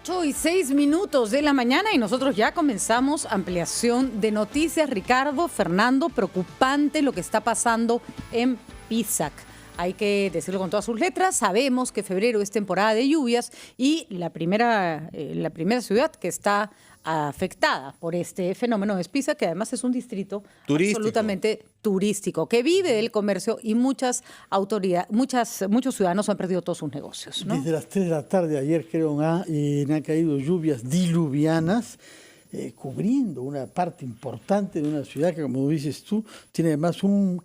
8:06 de la mañana y nosotros ya comenzamos ampliación de noticias. Ricardo, Fernando, preocupante lo que está pasando en Pisac. Hay que decirlo con todas sus letras. Sabemos que febrero es temporada de lluvias y la primera ciudad que está afectada por este fenómeno es Pisac, que además es un distrito absolutamente turístico, que vive del comercio y muchos ciudadanos han perdido todos sus negocios, ¿no? Desde las 3 de la tarde ayer creo han caído lluvias diluvianas, cubriendo una parte importante de una ciudad que, como dices tú, tiene además un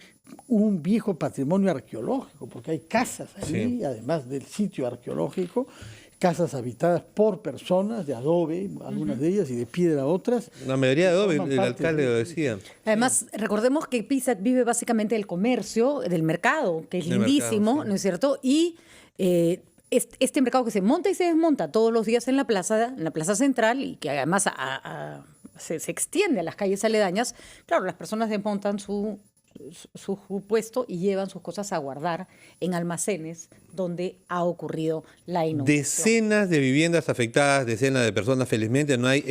viejo patrimonio arqueológico, porque hay casas allí, además del sitio arqueológico, casas habitadas por personas de adobe, algunas de ellas, y de piedra otras. La mayoría de adobe, el alcalde lo decía. Además, recordemos que Pisac vive básicamente del comercio, del mercado, que es lindísimo, mercado, ¿no es cierto? Y este mercado que se monta y se desmonta todos los días en la plaza central y que además se extiende a las calles aledañas, claro, las personas desmontan su puesto y llevan sus cosas a guardar en almacenes donde ha ocurrido la inundación. Decenas de viviendas afectadas, decenas de personas, felizmente no hay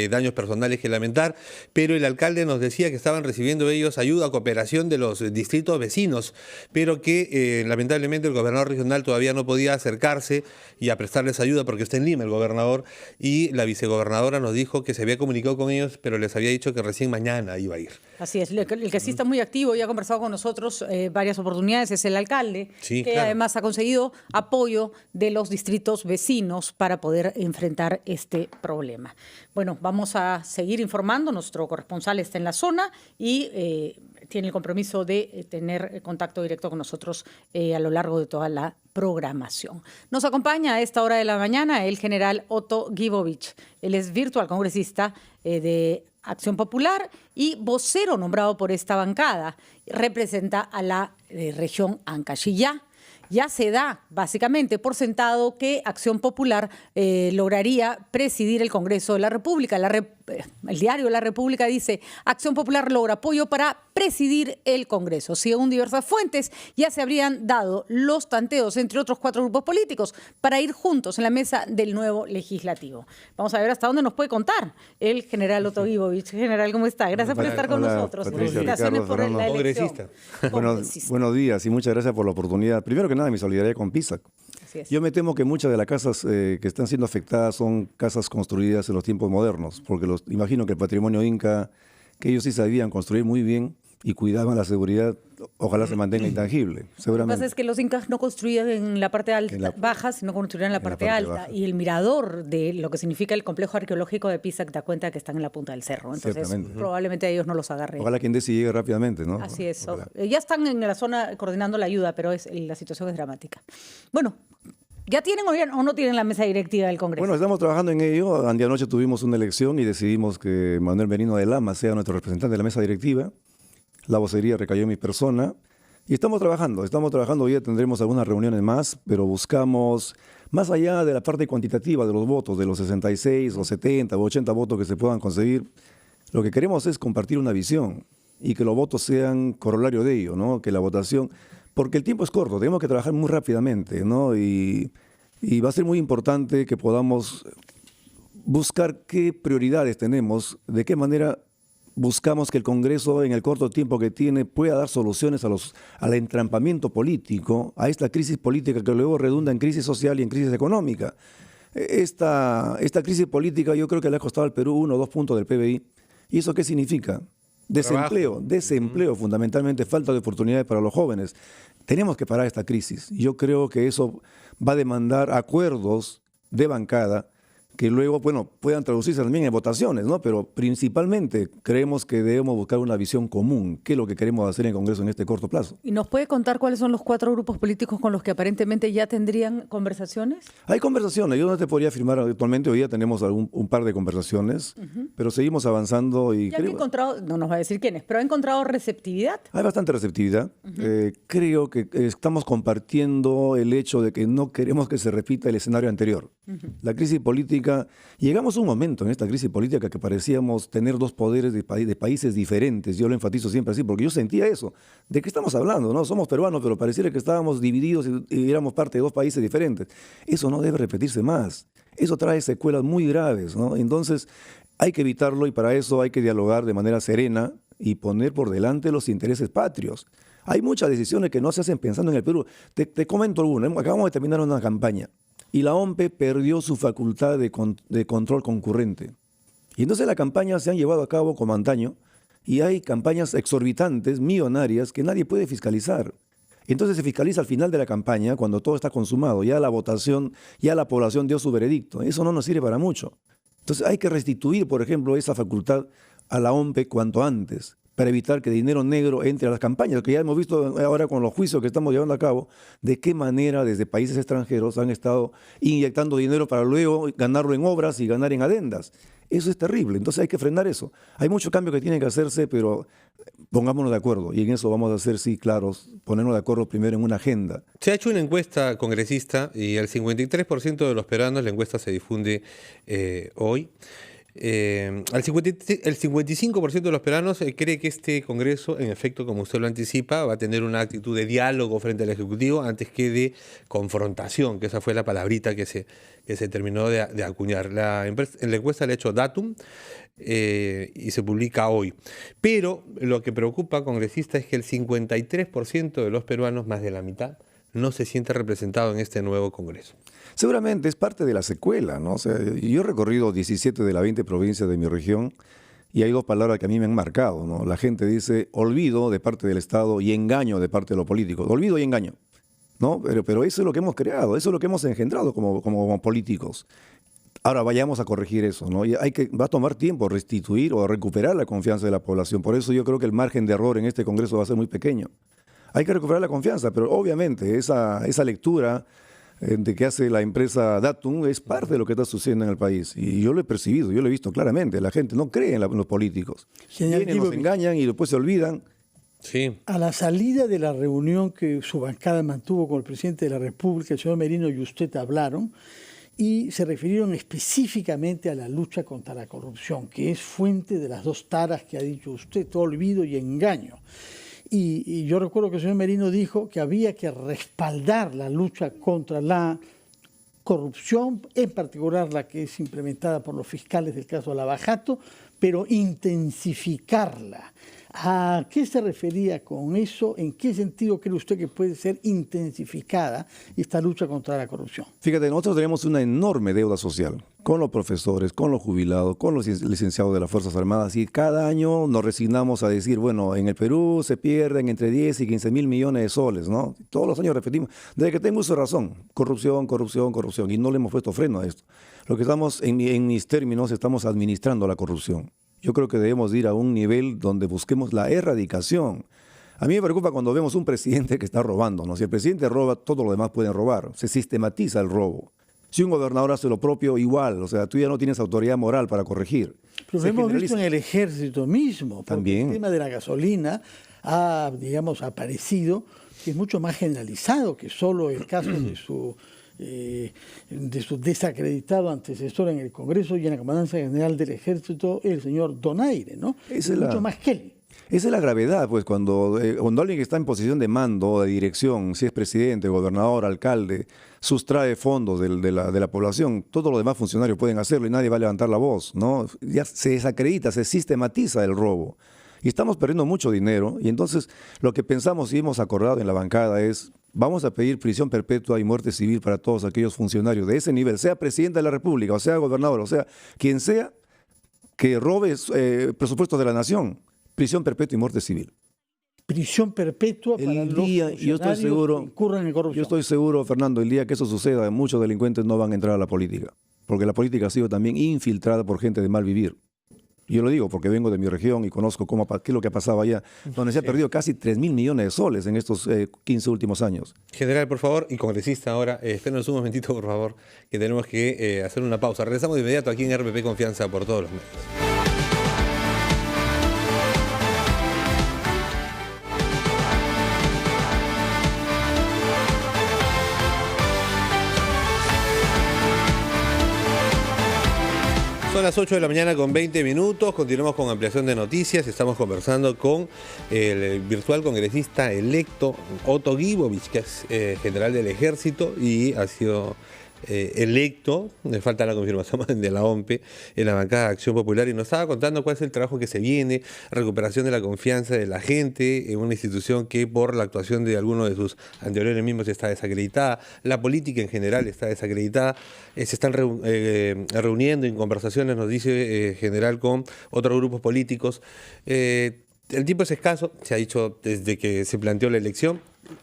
daños personales que lamentar, pero el alcalde nos decía que estaban recibiendo ellos ayuda, cooperación de los distritos vecinos, pero que lamentablemente el gobernador regional todavía no podía acercarse y a prestarles ayuda porque está en Lima el gobernador, y la vicegobernadora nos dijo que se había comunicado con ellos, pero les había dicho que recién mañana iba a ir. Así es, el que sí está muy activo y ha conversado con nosotros varias oportunidades es el alcalde, que además ha conseguido apoyo de los distritos vecinos para poder enfrentar este problema. Bueno, vamos a seguir informando, nuestro corresponsal está en la zona y tiene el compromiso de tener contacto directo con nosotros a lo largo de toda la programación. Nos acompaña a esta hora de la mañana el general Otto Gibovich. Él es virtual congresista de Acción Popular y vocero nombrado por esta bancada. Representa a la región Ancash. Ya se da básicamente por sentado que Acción Popular lograría presidir el Congreso de la República. El diario La República dice: Acción Popular logra apoyo para presidir el Congreso. Según diversas fuentes, ya se habrían dado los tanteos entre otros 4 grupos políticos para ir juntos en la mesa del nuevo legislativo. Vamos a ver hasta dónde nos puede contar el general Otto Gibovich. General, ¿cómo está? Gracias por estar con nosotros. Patricia, Felicitaciones Ricardo, por Fernando. la elección. Buenos días y muchas gracias por la oportunidad. Primero que nada, mi solidaridad con Pisac. Yo me temo que muchas de las casas que están siendo afectadas son casas construidas en los tiempos modernos, porque imagino que el patrimonio inca, que ellos sí sabían construir muy bien y cuidaban la seguridad, ojalá se mantenga intangible, seguramente. Lo que pasa es que los incas no construían en la parte baja, sino construían en la parte alta. Baja. Y el mirador de lo que significa el complejo arqueológico de Pisac da cuenta que están en la punta del cerro. Entonces, probablemente a ellos no los agarren. Ojalá que Indesi llegue rápidamente, ¿no? Así es. Ya están en la zona coordinando la ayuda, pero la situación es dramática. Bueno, ¿ya tienen o no tienen la mesa directiva del Congreso? Bueno, estamos trabajando en ello. Anoche tuvimos una elección y decidimos que Manuel Merino de Lama sea nuestro representante de la mesa directiva. La vocería recayó en mi persona y estamos trabajando. Hoy ya tendremos algunas reuniones más, pero buscamos, más allá de la parte cuantitativa de los votos, de los 66 o 70 o 80 votos que se puedan conseguir, lo que queremos es compartir una visión y que los votos sean corolario de ello, ¿no? Que la votación, porque el tiempo es corto, tenemos que trabajar muy rápidamente, ¿no? Y va a ser muy importante que podamos buscar qué prioridades tenemos, de qué manera buscamos que el Congreso, en el corto tiempo que tiene, pueda dar soluciones al entrampamiento político, a esta crisis política que luego redunda en crisis social y en crisis económica. Esta crisis política yo creo que le ha costado al Perú 1 o 2 puntos del PBI. ¿Y eso qué significa? Desempleo, fundamentalmente falta de oportunidades para los jóvenes. Tenemos que parar esta crisis. Yo creo que eso va a demandar acuerdos de bancada que luego, puedan traducirse también en votaciones, ¿no? Pero principalmente creemos que debemos buscar una visión común, qué es lo que queremos hacer en el Congreso en este corto plazo. ¿Y nos puede contar cuáles son los 4 grupos políticos con los que aparentemente ya tendrían conversaciones? Hay conversaciones, yo no te podría afirmar actualmente, hoy ya tenemos un par de conversaciones, pero seguimos avanzando y ¿Ya han encontrado, no nos va a decir quiénes, pero ha encontrado receptividad? Hay bastante receptividad. Creo que estamos compartiendo el hecho de que no queremos que se repita el escenario anterior. La crisis política política, llegamos a un momento en esta crisis política que parecíamos tener dos poderes de países diferentes. Yo lo enfatizo siempre así, porque yo sentía eso. ¿De qué estamos hablando? ¿No? Somos peruanos, pero pareciera que estábamos divididos y éramos parte de dos países diferentes. Eso no debe repetirse más. Eso trae secuelas muy graves, ¿no? Entonces, hay que evitarlo y para eso hay que dialogar de manera serena y poner por delante los intereses patrios. Hay muchas decisiones que no se hacen pensando en el Perú. Te comento alguna. Acabamos de terminar una campaña y la OMPE perdió su facultad de control concurrente. Y entonces la campaña se han llevado a cabo como antaño y hay campañas exorbitantes, millonarias, que nadie puede fiscalizar. Entonces se fiscaliza al final de la campaña, cuando todo está consumado, ya la votación, ya la población dio su veredicto. Eso no nos sirve para mucho. Entonces hay que restituir, por ejemplo, esa facultad a la OMPE cuanto antes, para evitar que dinero negro entre a las campañas, que ya hemos visto ahora con los juicios que estamos llevando a cabo, de qué manera desde países extranjeros han estado inyectando dinero para luego ganarlo en obras y ganar en adendas. Eso es terrible, entonces hay que frenar eso. Hay mucho cambio que tiene que hacerse, pero pongámonos de acuerdo, y en eso vamos a hacer, sí, claros, ponernos de acuerdo primero en una agenda. Se ha hecho una encuesta congresista y el 53% de los peruanos, la encuesta se difunde hoy, el 55% de los peruanos cree que este Congreso, en efecto, como usted lo anticipa, va a tener una actitud de diálogo frente al Ejecutivo antes que de confrontación, que esa fue la palabrita que se terminó de acuñar. La encuesta la ha hecho Datum y se publica hoy. Pero lo que preocupa, congresista, es que el 53% de los peruanos, más de la mitad, no se siente representado en este nuevo Congreso. Seguramente es parte de la secuela, ¿no? O sea, yo he recorrido 17 de las 20 provincias de mi región y hay dos palabras que a mí me han marcado, ¿no? La gente dice olvido de parte del Estado y engaño de parte de los políticos. Olvido y engaño, ¿no? Pero eso es lo que hemos creado, eso es lo que hemos engendrado como políticos. Ahora vayamos a corregir eso, ¿no? Y va a tomar tiempo restituir o recuperar la confianza de la población. Por eso yo creo que el margen de error en este Congreso va a ser muy pequeño. Hay que recuperar la confianza, pero obviamente esa lectura de que hace la empresa Datum es parte de lo que está sucediendo en el país. Y yo lo he percibido, yo lo he visto claramente. La gente no cree en los políticos. Vienen, nos engañan y después se olvidan. Sí. A la salida de la reunión que su bancada mantuvo con el presidente de la República, el señor Merino y usted hablaron y se refirieron específicamente a la lucha contra la corrupción, que es fuente de las dos taras que ha dicho usted, olvido y engaño. Y yo recuerdo que el señor Merino dijo que había que respaldar la lucha contra la corrupción, en particular la que es implementada por los fiscales del caso Lava Jato, pero intensificarla. ¿A qué se refería con eso? ¿En qué sentido cree usted que puede ser intensificada esta lucha contra la corrupción? Fíjate, nosotros tenemos una enorme deuda social con los profesores, con los jubilados, con los licenciados de las Fuerzas Armadas y cada año nos resignamos a decir, bueno, en el Perú se pierden entre 10 y 15 mil millones de soles, ¿no? Todos los años repetimos, desde que tengo uso de razón, corrupción, corrupción, corrupción, y no le hemos puesto freno a esto. Lo que estamos, en mis términos, estamos administrando la corrupción. Yo creo que debemos ir a un nivel donde busquemos la erradicación. A mí me preocupa cuando vemos un presidente que está robando, ¿no? Si el presidente roba, todos los demás pueden robar. Se sistematiza el robo. Si un gobernador hace lo propio, igual. O sea, tú ya no tienes autoridad moral para corregir. Pero lo hemos visto en el ejército mismo. También. El tema de la gasolina ha, digamos, aparecido, que es mucho más generalizado que solo el caso de su desacreditado antecesor en el Congreso y en la Comandancia General del Ejército, el señor Donaire, ¿no? Es mucho más que él. Esa es la gravedad, pues, cuando alguien que está en posición de mando o de dirección, si es presidente, gobernador, alcalde, sustrae fondos de la población, todos los demás funcionarios pueden hacerlo y nadie va a levantar la voz, ¿no? Ya se desacredita, se sistematiza el robo. Y estamos perdiendo mucho dinero y entonces lo que pensamos y hemos acordado en la bancada es vamos a pedir prisión perpetua y muerte civil para todos aquellos funcionarios de ese nivel, sea presidente de la República, o sea gobernador, o sea quien sea que robe presupuestos de la nación, prisión perpetua y muerte civil. Prisión perpetua para los funcionarios que incurran en corrupción. Yo estoy seguro, Fernando, el día que eso suceda, muchos delincuentes no van a entrar a la política, porque la política ha sido también infiltrada por gente de mal vivir. Yo lo digo porque vengo de mi región y conozco qué es lo que ha pasado allá, donde se ha perdido casi 3.000 millones de soles en estos 15 últimos años. General, por favor, y congresista ahora, espérenos un momentito, por favor, que tenemos que hacer una pausa. Regresamos de inmediato aquí en RPP Confianza por todos los medios. Son las 8 de la mañana con 20 minutos. Continuamos con ampliación de noticias. Estamos conversando con el virtual congresista electo Otto Guibovich, que es general del Ejército y ha sido electo, le falta la confirmación de la OMPE, en la bancada de Acción Popular, y nos estaba contando cuál es el trabajo que se viene, recuperación de la confianza de la gente en una institución que por la actuación de algunos de sus anteriores miembros está desacreditada, la política en general está desacreditada, se están reuniendo en conversaciones, nos dice general, con otros grupos políticos. El tiempo es escaso, se ha dicho desde que se planteó la elección.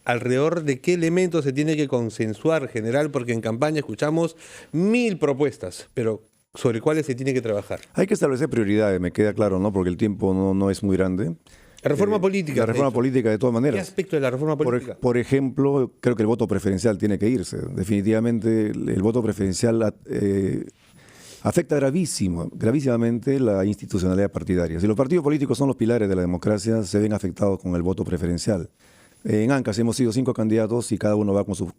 ¿Alrededor de qué elementos se tiene que consensuar, general? Porque en campaña escuchamos 1000 propuestas, pero ¿sobre cuáles se tiene que trabajar? Hay que establecer prioridades, me queda claro, ¿no? Porque el tiempo no es muy grande. La reforma política. La reforma política, de todas maneras. ¿Qué aspecto de la reforma política? Por ejemplo, creo que el voto preferencial tiene que irse. Definitivamente el voto preferencial afecta gravísimamente la institucionalidad partidaria. Si los partidos políticos son los pilares de la democracia, se ven afectados con el voto preferencial. En ANCAS hemos sido 5 candidatos y cada uno va con su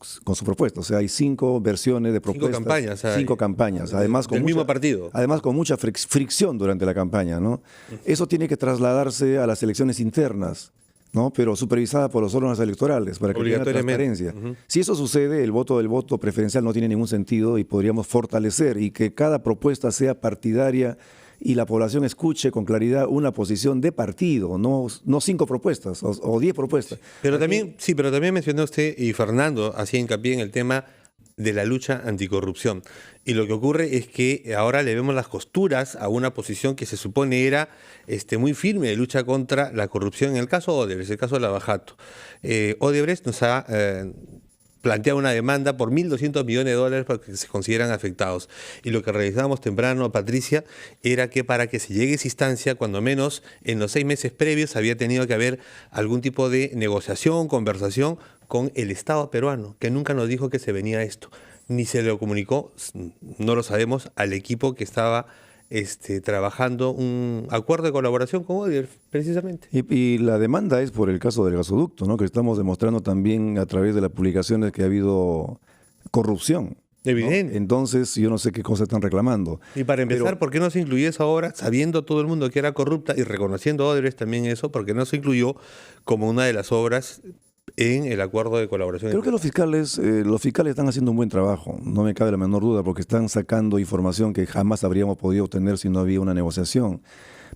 propuesta. O sea, hay 5 versiones de propuestas. 5 campañas. 5 campañas. Además, del mismo partido. Además, con mucha fricción durante la campaña, ¿no? Eso tiene que trasladarse a las elecciones internas, ¿no? Pero supervisada por los órganos electorales para que haya transparencia. Si eso sucede, el voto preferencial no tiene ningún sentido y podríamos fortalecer y que cada propuesta sea partidaria y la población escuche con claridad una posición de partido, no 5 propuestas o 10 propuestas. Pero también mencionó usted, y Fernando hacía hincapié en el tema de la lucha anticorrupción. Y lo que ocurre es que ahora le vemos las costuras a una posición que se supone era muy firme de lucha contra la corrupción. En el caso Odebrecht, el caso de Lavajato. Odebrecht nos ha plantea una demanda por $1.200 millones para que se consideran afectados. Y lo que realizábamos temprano, Patricia, era que para que se llegue a esa instancia, cuando menos en los 6 meses previos había tenido que haber algún tipo de negociación, conversación con el Estado peruano, que nunca nos dijo que se venía esto. Ni se lo comunicó, no lo sabemos, al equipo que estaba trabajando un acuerdo de colaboración con Odebrecht, precisamente. Y la demanda es por el caso del gasoducto, ¿no? Que estamos demostrando también a través de las publicaciones que ha habido corrupción. Evidente. ¿No? Entonces, yo no sé qué cosas están reclamando. Y para empezar, ¿por qué no se incluyó esa obra, sabiendo todo el mundo que era corrupta y reconociendo Odebrecht también eso? ¿Por qué no se incluyó como una de las obras en el acuerdo de colaboración? Creo que los fiscales están haciendo un buen trabajo, no me cabe la menor duda, porque están sacando información que jamás habríamos podido obtener si no había una negociación.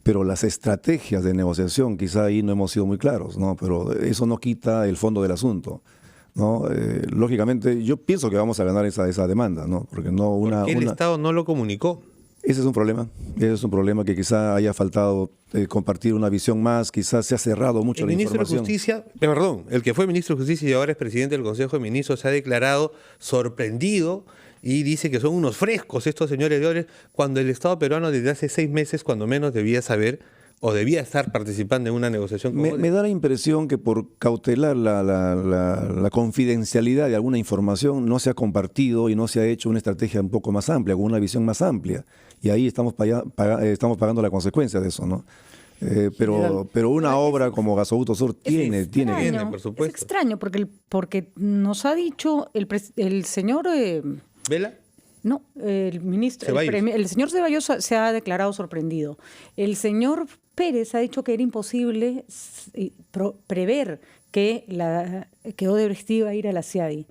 Pero las estrategias de negociación, quizá ahí no hemos sido muy claros, ¿no? Pero eso no quita el fondo del asunto, ¿no? Lógicamente, yo pienso que vamos a ganar esa demanda, ¿no? Porque ¿Por qué el Estado no lo comunicó? Ese es un problema que quizá haya faltado compartir una visión más, quizás se ha cerrado mucho la información. El que fue ministro de Justicia y ahora es presidente del Consejo de Ministros se ha declarado sorprendido y dice que son unos frescos estos señores de Odebrecht, cuando el Estado peruano desde hace 6 meses, cuando menos, debía saber o debía estar participando en una negociación con me da la impresión que por cautelar la confidencialidad de alguna información no se ha compartido y no se ha hecho una estrategia un poco más amplia, con una visión más amplia. Y ahí estamos pagando la consecuencia de eso, ¿no? Pero una obra como Gasoducto Sur tiene por supuesto. Es extraño porque nos ha dicho el señor ¿Vela? No, el ministro, el señor Ceballos se ha declarado sorprendido. El señor Pérez ha dicho que era imposible prever que Odebrecht iba a ir a la CIADI.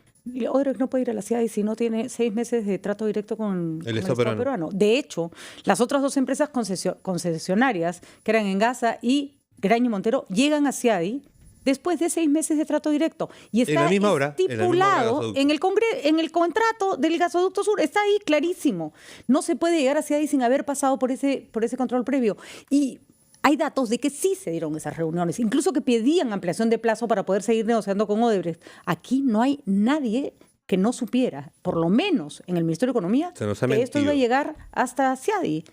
Odebrecht no puede ir a la CIADI si no tiene 6 meses de trato directo con el Estado peruano. De hecho, las otras 2 empresas concesionarias, que eran Engasa y Graña y Montero, llegan a CIADI después de 6 meses de trato directo. Y está estipulado en el contrato del Gasoducto Sur. Está ahí clarísimo. No se puede llegar hacia ahí sin haber pasado por ese control previo. Y hay datos de que sí se dieron esas reuniones, incluso que pedían ampliación de plazo para poder seguir negociando con Odebrecht. Aquí no hay nadie que no supiera, por lo menos en el Ministerio de Economía, que esto iba a llegar hasta CIADI.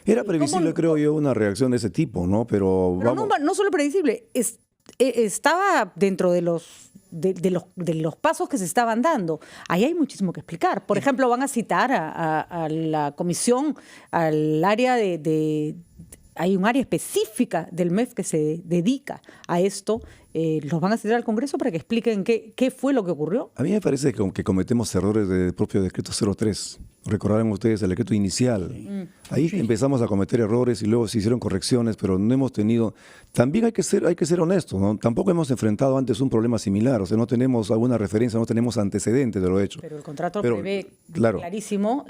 Era previsible, creo yo, una reacción de ese tipo, ¿no? Pero no solo previsible, estaba dentro de los pasos que se estaban dando. Ahí hay muchísimo que explicar. Por ejemplo, van a citar a la comisión, al área hay un área específica del MEF que se dedica a esto, ¿los van a citar al Congreso para que expliquen qué fue lo que ocurrió? A mí me parece que cometemos errores del propio decreto 03. Recordarán ustedes el decreto inicial. Ahí empezamos a cometer errores y luego se hicieron correcciones, pero no hemos tenido... También hay que ser honestos, ¿no? Tampoco hemos enfrentado antes un problema similar, o sea, no tenemos alguna referencia, no tenemos antecedentes de lo hecho. Pero el contrato prevé clarísimo,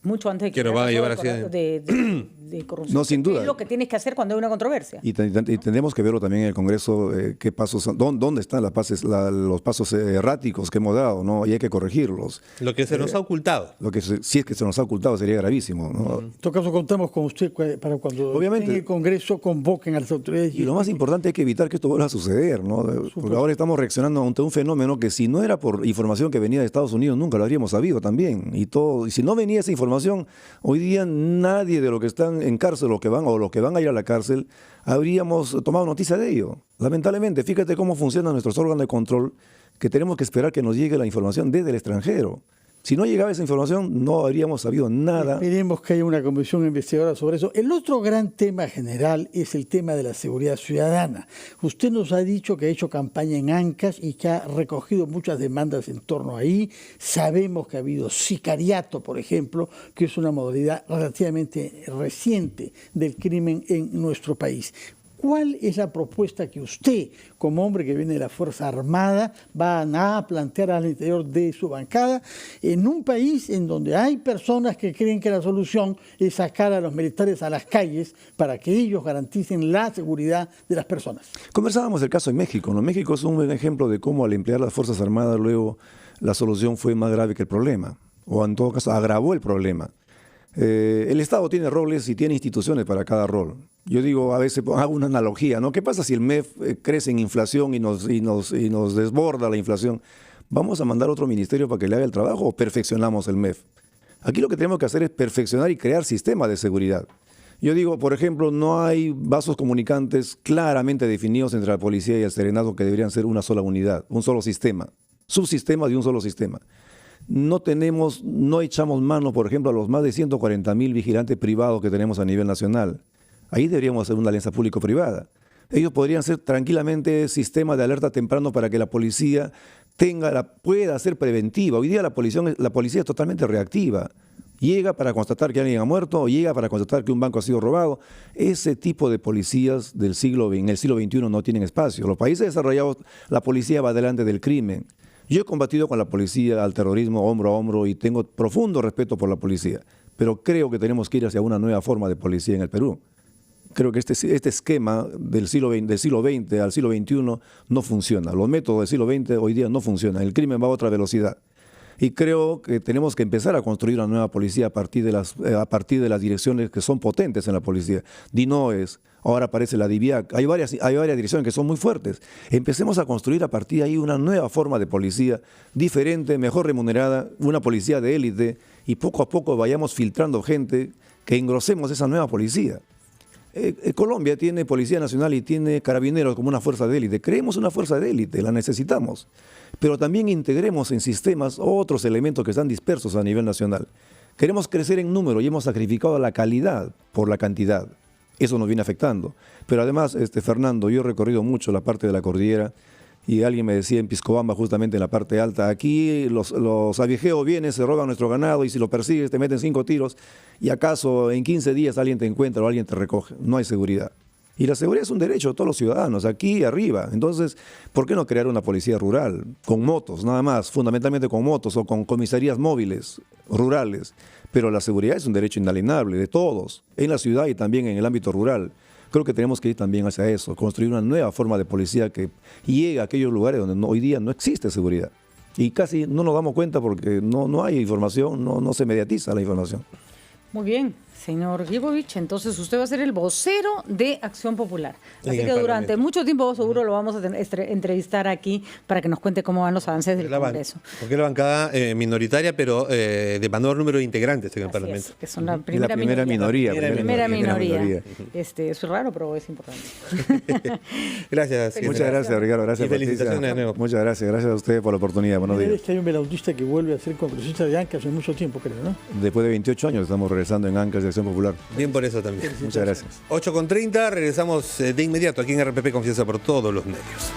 mucho antes de que nos van a llevar así de corrupción. No, sin duda. Es lo que tienes que hacer cuando hay una controversia. Y tenemos que verlo también en el Congreso, qué pasos, dónde están los pasos erráticos que hemos dado, ¿no? Y hay que corregirlos. Lo que se nos ha ocultado. Si es que se nos ha ocultado sería gravísimo, ¿no? En todo caso, contamos con usted para cuando obviamente en el Congreso convoquen a las autoridades. Y lo más importante, hay que evitar que esto vuelva a suceder, ¿no? Porque ahora estamos reaccionando ante un fenómeno que si no era por información que venía de Estados Unidos, nunca lo habríamos sabido también. Y si no venía esa información, hoy día nadie de los que están en cárcel o los que van a ir a la cárcel, habríamos tomado noticia de ello. Lamentablemente, fíjate cómo funcionan nuestros órganos de control, que tenemos que esperar que nos llegue la información desde el extranjero. Si no llegaba esa información, no habríamos sabido nada. Esperemos que haya una comisión investigadora sobre eso. El otro gran tema general es el tema de la seguridad ciudadana. Usted nos ha dicho que ha hecho campaña en Ancash y que ha recogido muchas demandas en torno a ahí. Sabemos que ha habido sicariato, por ejemplo, que es una modalidad relativamente reciente del crimen en nuestro país. ¿Cuál es la propuesta que usted, como hombre que viene de la Fuerza Armada, van a plantear al interior de su bancada en un país en donde hay personas que creen que la solución es sacar a los militares a las calles para que ellos garanticen la seguridad de las personas? Conversábamos el caso en México, ¿no? México es un buen ejemplo de cómo al emplear las Fuerzas Armadas luego la solución fue más grave que el problema, o en todo caso agravó el problema. El Estado tiene roles y tiene instituciones para cada rol. Yo digo, a veces hago una analogía, ¿no? ¿Qué pasa si el MEF crece en inflación y nos desborda la inflación? ¿Vamos a mandar otro ministerio para que le haga el trabajo o perfeccionamos el MEF? Aquí lo que tenemos que hacer es perfeccionar y crear sistemas de seguridad. Yo digo, por ejemplo, no hay vasos comunicantes claramente definidos entre la policía y el serenazgo que deberían ser una sola unidad, un solo sistema, subsistemas de un solo sistema. No echamos mano, por ejemplo, a los más de 140.000 vigilantes privados que tenemos a nivel nacional. Ahí deberíamos hacer una alianza público-privada. Ellos podrían ser tranquilamente sistemas de alerta temprano para que la policía pueda ser preventiva. Hoy día la policía es totalmente reactiva. Llega para constatar que alguien ha muerto o llega para constatar que un banco ha sido robado. Ese tipo de policías en el siglo XXI no tienen espacio. Los países desarrollados, la policía va delante del crimen. Yo he combatido con la policía al terrorismo hombro a hombro y tengo profundo respeto por la policía, pero creo que tenemos que ir hacia una nueva forma de policía en el Perú. Creo que este esquema del siglo XX al siglo XXI no funciona. Los métodos del siglo XX hoy día no funcionan. El crimen va a otra velocidad. Y creo que tenemos que empezar a construir una nueva policía a partir de las direcciones que son potentes en la policía. DINOES, ahora aparece la DIVIAC, hay varias direcciones que son muy fuertes. Empecemos a construir a partir de ahí una nueva forma de policía, diferente, mejor remunerada, una policía de élite, y poco a poco vayamos filtrando gente, que engrosemos esa nueva policía. Colombia tiene Policía Nacional y tiene Carabineros como una fuerza de élite. Creemos una fuerza de élite, la necesitamos. Pero también integremos en sistemas otros elementos que están dispersos a nivel nacional. Queremos crecer en número y hemos sacrificado la calidad por la cantidad. Eso nos viene afectando. Pero además, Fernando, yo he recorrido mucho la parte de la cordillera y alguien me decía en Piscobamba, justamente en la parte alta, aquí los avijeos vienen, se roban nuestro ganado y si lo persigues te meten 5 tiros y acaso en 15 días alguien te encuentra o alguien te recoge. No hay seguridad. Y la seguridad es un derecho de todos los ciudadanos, aquí arriba. Entonces, ¿por qué no crear una policía rural? Con motos, nada más, fundamentalmente con motos o con comisarías móviles rurales. Pero la seguridad es un derecho inalienable de todos, en la ciudad y también en el ámbito rural. Creo que tenemos que ir también hacia eso, construir una nueva forma de policía que llegue a aquellos lugares donde hoy día no existe seguridad. Y casi no nos damos cuenta porque no hay información, no se mediatiza la información. Muy bien, señor Glibovich, entonces usted va a ser el vocero de Acción Popular. Así que durante mucho tiempo seguro lo vamos a entrevistar aquí para que nos cuente cómo van los avances del Congreso. Porque es la bancada minoritaria, pero de menor número de integrantes en el Parlamento. Que son la primera minoría. Es raro, pero es importante. Gracias. Muchas gracias, Ricardo. Gracias, felicitaciones de nuevo. Muchas gracias. Gracias a ustedes por la oportunidad. Buenos días. Es que hay un belautista que vuelve a ser congresista de Ancash en mucho tiempo, creo, ¿no? Después de 28 años estamos regresando en Ancash. de Acción Popular. Bien por eso también. Muchas gracias. 8:30, regresamos de inmediato aquí en RPP Confianza por todos los medios.